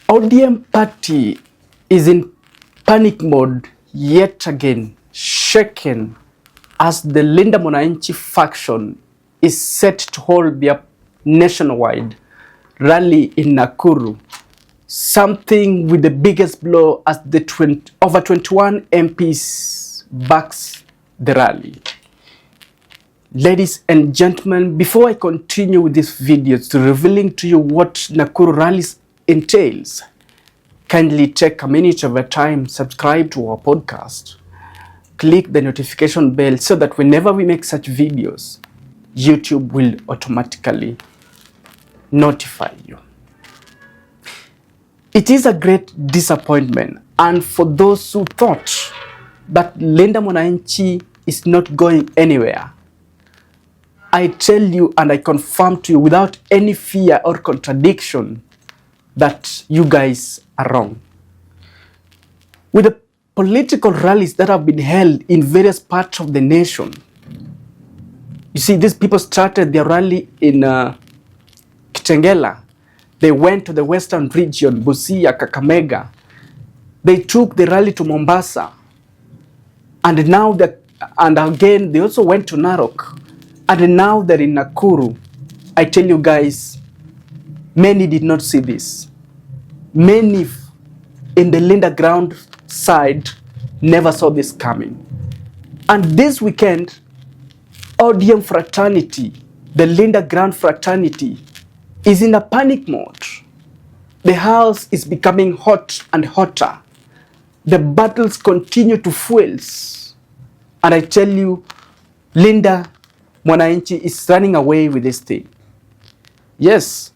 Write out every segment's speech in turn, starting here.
ODM party is in panic mode yet again, shaken as the Linda Moni faction is set to hold their nationwide rally in Nakuru, something with the biggest blow as the over 21 MPs backs the rally. Ladies and gentlemen, before I continue with this video to revealing to you what Nakuru Rally entails, kindly take a minute of your time, subscribe to our podcast, click the notification bell so that whenever we make such videos, YouTube will automatically notify you. It is a great disappointment, and for those who thought that Linda Moni is not going anywhere, I tell you and I confirm to you without any fear or contradiction that you guys are wrong. With the political rallies that have been held in various parts of the nation, you see, these people started their rally in Kitengela. They went to the western region, Busia, Kakamega. They took the rally to Mombasa. And again, they also went to Narok. And now they're in Nakuru. I tell you guys, many did not see this. Many in the Linda ground side never saw this coming. And this weekend, ODM fraternity, the Linda ground fraternity, is in a panic mode. The house is becoming hot and hotter. The battles continue to fuel. And I tell you, Linda Moni is running away with this thing. Yes.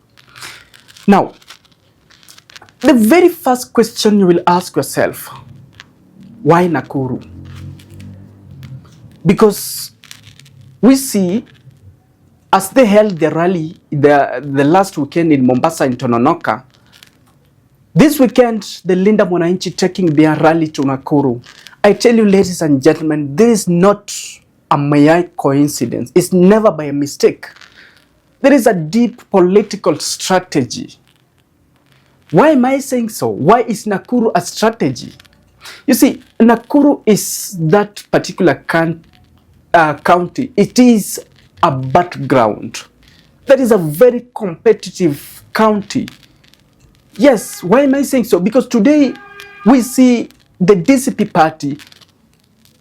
Now, the very first question you will ask yourself, why Nakuru? Because we see, as they held their rally the last weekend in Mombasa and Tononoka, this weekend, the Linda Moni taking their rally to Nakuru. I tell you, ladies and gentlemen, this is not a mere coincidence. It's never by a mistake. There is a deep political strategy. Why am I saying so? Why is Nakuru a strategy? You see, Nakuru is that particular county. It is a battleground. That is a very competitive county. Yes, why am I saying so? Because today we see the DCP party,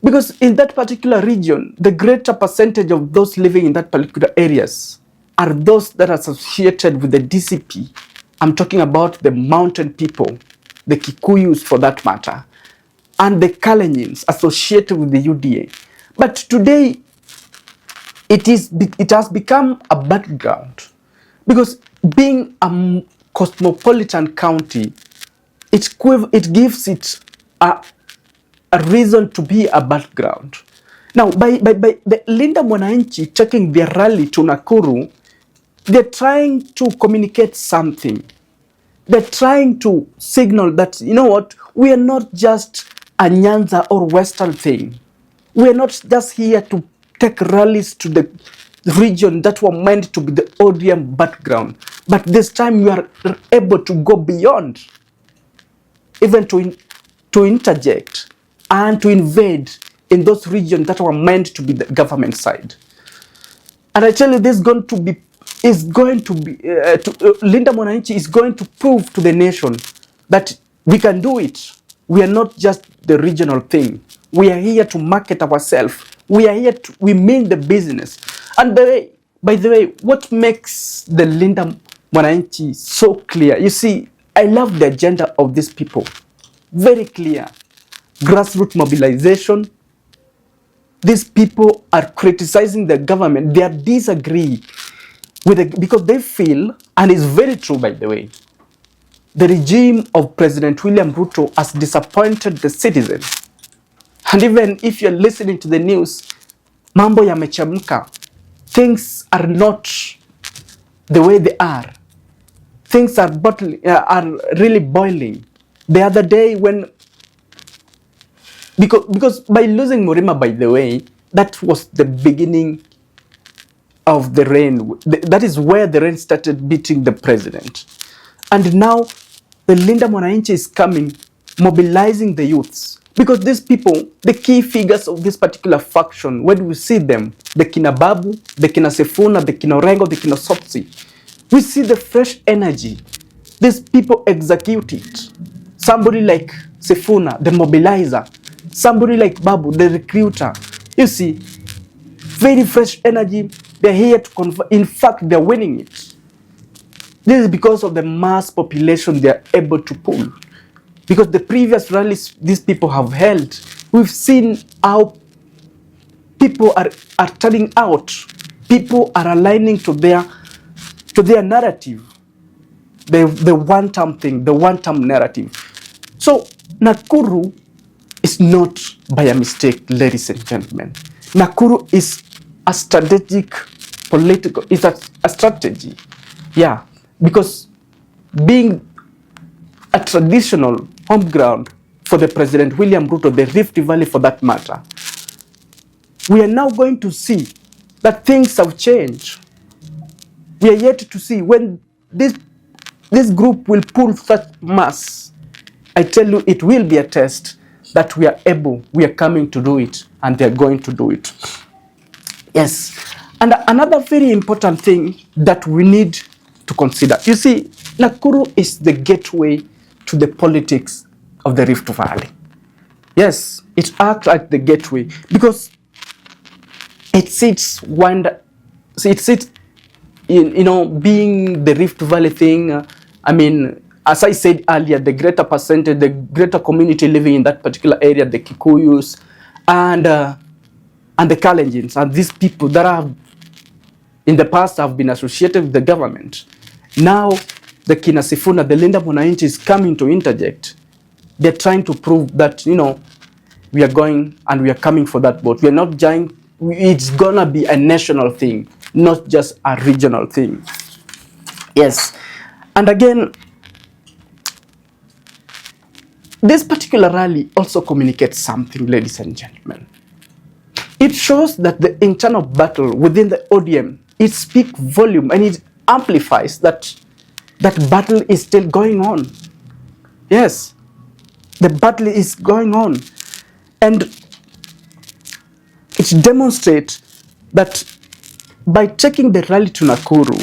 because in that particular region, the greater percentage of those living in that particular areas are those that are associated with the DCP. I'm talking about the mountain people, the Kikuyus for that matter, and the Kalenjins associated with the UDA. But today, it has become a battleground, because being a cosmopolitan county, it gives it a reason to be a battleground. Now, by the Linda Moni taking their rally to Nakuru, they're trying to communicate something. They're trying to signal that, you know what, we are not just a Nyanza or Western thing. We are not just here to take rallies to the region that were meant to be the ODM background. But this time we are able to go beyond, even to interject and to invade in those regions that were meant to be the government side. And I tell you, this Linda Moni is going to prove to the nation that we can do it. We are not just the regional thing. We are here to market ourselves. We mean the business. And by the way, what makes the Linda Moni so clear? You see, I love the agenda of these people. Very clear. Grassroots mobilization. These people are criticizing the government. They disagree with it because they feel, and it's very true by the way, the regime of President William Ruto has disappointed the citizens. And even if you're listening to the news, mambo yamechemka. Things are not the way they are. Things are really boiling. The other day because by losing Murima, by the way, that was the beginning of the rain. That is where the rain started beating the president. And now the Linda Mwananchi is coming, mobilizing the youths. Because these people, the key figures of this particular faction, when we see them, the Kina Babu, the Kina Sefuna, the Kina Orengo, the Kina Sopsi, we see the fresh energy. These people execute it. Somebody like Sefuna, the mobilizer. Somebody like Babu, the recruiter. You see, very fresh energy. They're here to convert. In fact, they're winning it. This is because of the mass population they're able to pull. Because the previous rallies these people have held, we've seen how people are turning out. People are aligning to their narrative. The one-term thing, the one-term narrative. So Nakuru is not by a mistake, ladies and gentlemen. Nakuru is a strategic political, it's a strategy. Yeah, because being a traditional home ground for the President William Ruto, the Rift Valley for that matter, we are now going to see that things have changed. We are yet to see when this group will pull such mass. I tell you, it will be a test that we are coming to do it, and they're going to do it. Yes. And another very important thing that we need to consider. You see, Nakuru is the gateway to the politics of the Rift Valley. Yes, it acts like the gateway because it sits in, being the Rift Valley thing. I mean, as I said earlier, the greater percentage, the greater community living in that particular area, the Kikuyus and the Kalenjins, and these people that have in the past have been associated with the government. Now, the Kina Sifuna, the Linda Mwananchi is coming to interject. They're trying to prove that, we are going and we are coming for that vote. We are not giant. It's gonna be a national thing, not just a regional thing. Yes. And again, this particular rally also communicates something, ladies and gentlemen. It shows that the internal battle within the ODM, it speaks volume and it amplifies that battle is still going on. Yes, the battle is going on. And it demonstrates that by taking the rally to Nakuru,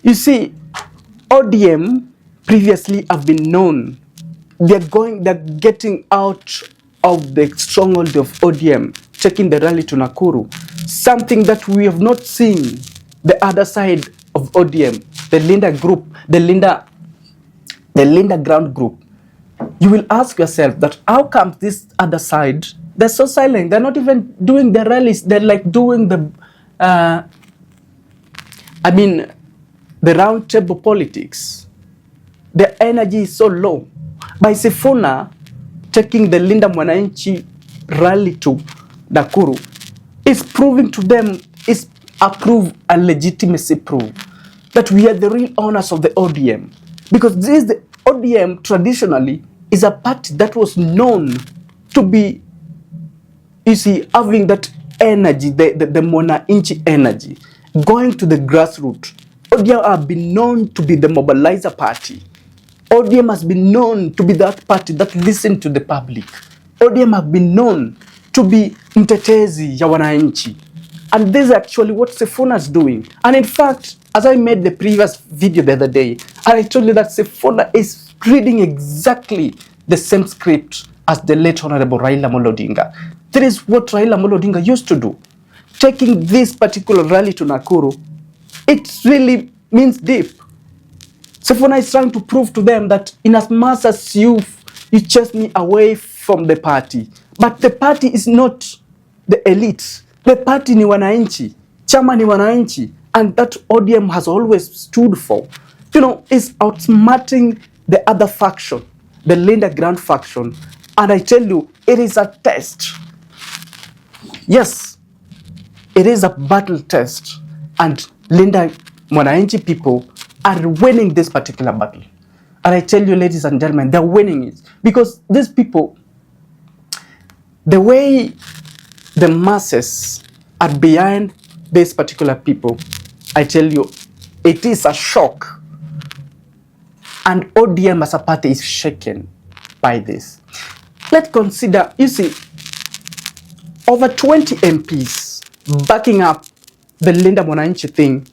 you see, ODM previously have been known. They're getting out of the stronghold of ODM, taking the rally to Nakuru. Something that we have not seen the other side of ODM, the Linda group, the Linda ground group. You will ask yourself that how come this other side, they're so silent, they're not even doing the rallies, they're like doing the round table politics. Their energy is so low. By Sifuna taking the Linda Mwananchi rally to Nakuru, is proving to them, is a legitimacy proof that we are the real owners of the ODM. Because the ODM traditionally is a party that was known to be, having that energy, the Mwananchi energy, going to the grassroots. ODM have been known to be the mobilizer party. ODM has been known to be that party that listens to the public. ODM have been known to be mtetezi ya wananchi. And this is actually what Sifuna is doing. And in fact, as I made the previous video the other day, I told you that Sifuna is reading exactly the same script as the late Honorable Raila Amolo Odinga. That is what Raila Amolo Odinga used to do. Taking this particular rally to Nakuru, it really means deep. Sifuna is trying to prove to them that in as much as you chase me away from the party, but the party is not the elite. The party ni wananchi, chama ni wananchi, and that ODM has always stood for. Is outsmarting the other faction, the Linda Grand faction. And I tell you, it is a test. Yes, it is a battle test. And Linda Mwananchi people are winning this particular battle. And I tell you, ladies and gentlemen, they're winning it. Because these people, the way the masses are behind these particular people, I tell you, it is a shock. And ODM as a party is shaken by this. Let's consider, you see, over 20 MPs backing up the Linda Mwananchi thing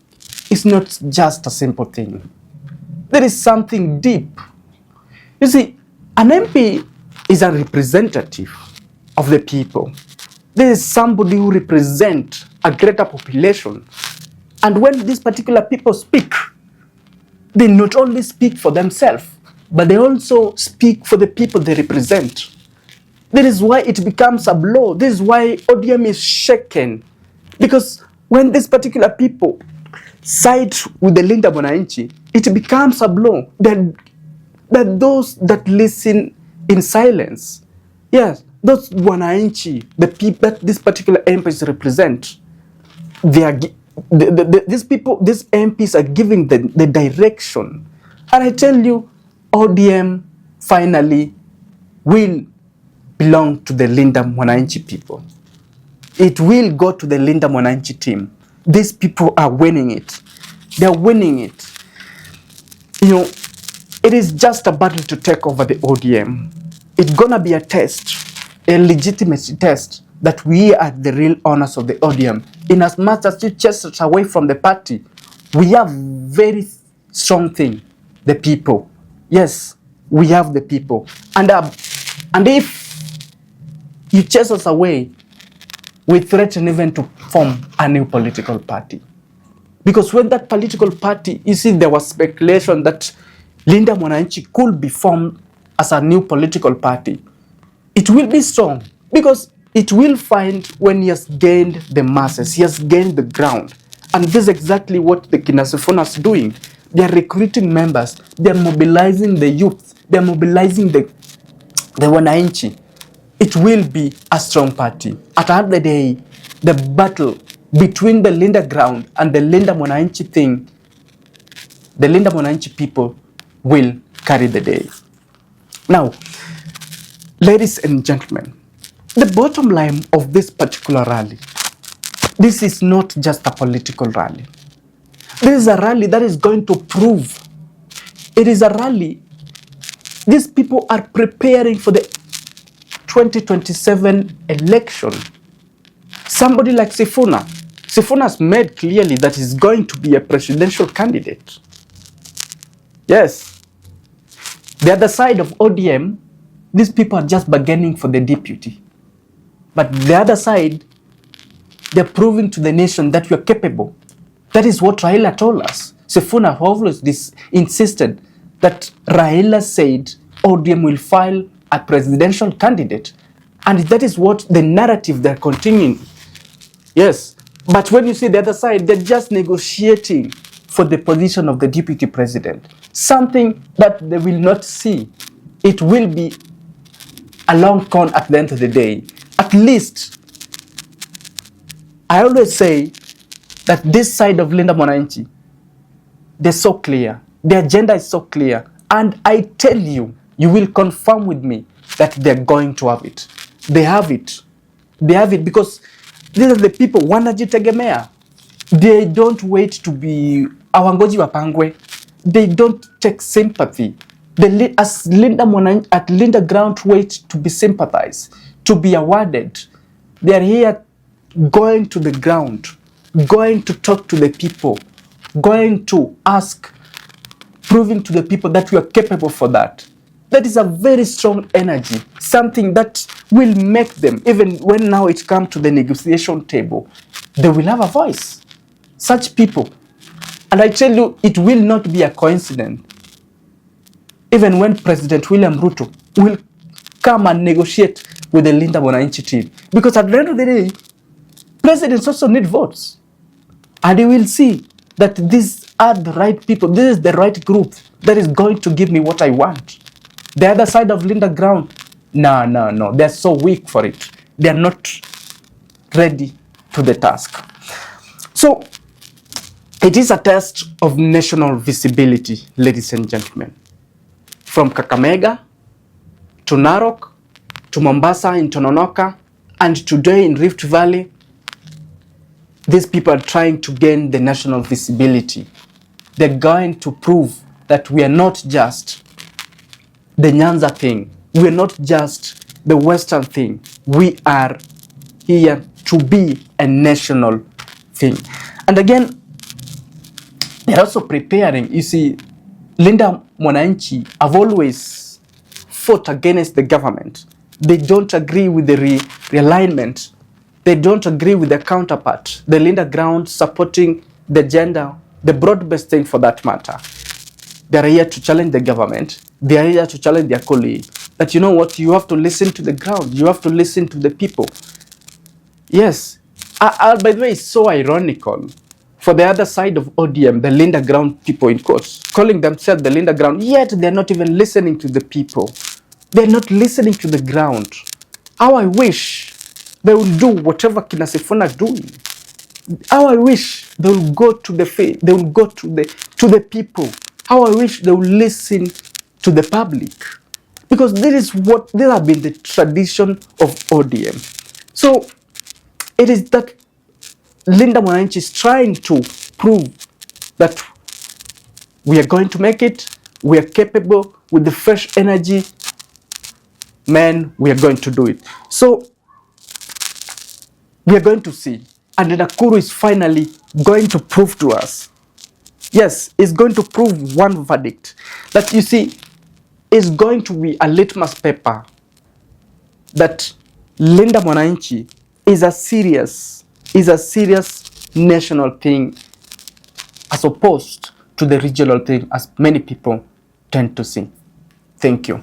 is not just a simple thing. There is something deep. You see, an MP is a representative of the people. There is somebody who represents a greater population. And when these particular people speak, they not only speak for themselves, but they also speak for the people they represent. That is why it becomes a blow. This is why ODM is shaken. Because when these particular people side with the Linda Mwananchi, it becomes a blow. That those that listen in silence, yes, those Mwananchi, the people that these particular MPs represent, they are these people, these MPs are giving the direction. And I tell you, ODM finally will belong to the Linda Mwananchi people. It will go to the Linda Mwananchi team. These people are winning it. They're winning it. You know, it is just a battle to take over the ODM. It's gonna be a test, a legitimacy test, that we are the real owners of the ODM. In as much as you chase us away from the party, we have very strong thing, the people. Yes, we have the people. And if you chase us away, we threaten even to form a new political party. Because when that political party, you see, there was speculation that Linda Mwananchi could be formed as a new political party. It will be strong because it will find when he has gained the masses, he has gained the ground. And this is exactly what the Kinasifuna is doing. They are recruiting members, they are mobilizing the youth, they are mobilizing the Wananchi. It will be a strong party. At the end of the day, the battle between the Linda ground and the Linda Mwananchi thing, the Linda Mwananchi people will carry the day. Now, ladies and gentlemen, the bottom line of this particular rally, this is not just a political rally. This is a rally that is going to prove. It is a rally. These people are preparing for the 2027 election. Somebody like Sifuna has made clearly that he's going to be a presidential candidate. Yes. The other side of ODM, these people are just bargaining for the deputy. But the other side, they're proving to the nation that you're capable. That is what Raila told us. Sifuna always insisted that Raila said ODM will file a presidential candidate. And that is what the narrative they're continuing. Yes. But when you see the other side, they're just negotiating for the position of the deputy president. Something that they will not see. It will be a long con at the end of the day. At least, I always say that this side of Linda Mwananchi, they're so clear. The agenda is so clear. And I tell you, you will confirm with me that they're going to have it. They have it. They have it because these are the people, wanajitegemea. They don't wait to be awangoji wapangwe. They don't take sympathy. As Linda Mwananchi at Linda ground wait to be sympathized, to be awarded. They are here going to the ground, going to talk to the people, going to ask, proving to the people that we are capable for that. That is a very strong energy, something that will make them, even when now it comes to the negotiation table, they will have a voice. Such people. And I tell you, it will not be a coincidence. Even when President William Ruto will come and negotiate with the Linda Mwananchi team. Because at the end of the day, presidents also need votes. And they will see that these are the right people. This is the right group that is going to give me what I want. The other side of Linda ground, no. They're so weak for it. They're not ready to the task. So, it is a test of national visibility, ladies and gentlemen. From Kakamega to Narok to Mombasa in Tononoka and today in Rift Valley, these people are trying to gain the national visibility. They're going to prove that we are not just the Nyanza thing. We are not just the Western thing. We are here to be a national thing. And again, they're also preparing. You see, Linda Mwananchi have always fought against the government. They don't agree with the realignment. They don't agree with their counterpart, the Linda ground supporting the gender, the broad-based thing for that matter. They are here to challenge the government. They are here to challenge their colleague. That, you know what, you have to listen to the ground. You have to listen to the people. Yes. By the way, it's so ironical for the other side of ODM, the Linda ground people in quotes, calling themselves the Linda ground, yet they're not even listening to the people. They're not listening to the ground. How I wish they will do whatever Kina Sifuna is doing. How I wish they will go to the faith, they will go to the people. How I wish they will listen to the public. Because this has been the tradition of ODM. So it is that Linda Mwananchi is trying to prove that we are going to make it, we are capable with the fresh energy, man, we are going to do it. So we are going to see. And Nakuru is finally going to prove to us. Yes, it's going to prove one verdict. That, you see, is going to be a litmus paper that Linda Mwananchi is a serious national thing as opposed to the regional thing as many people tend to see. Thank you.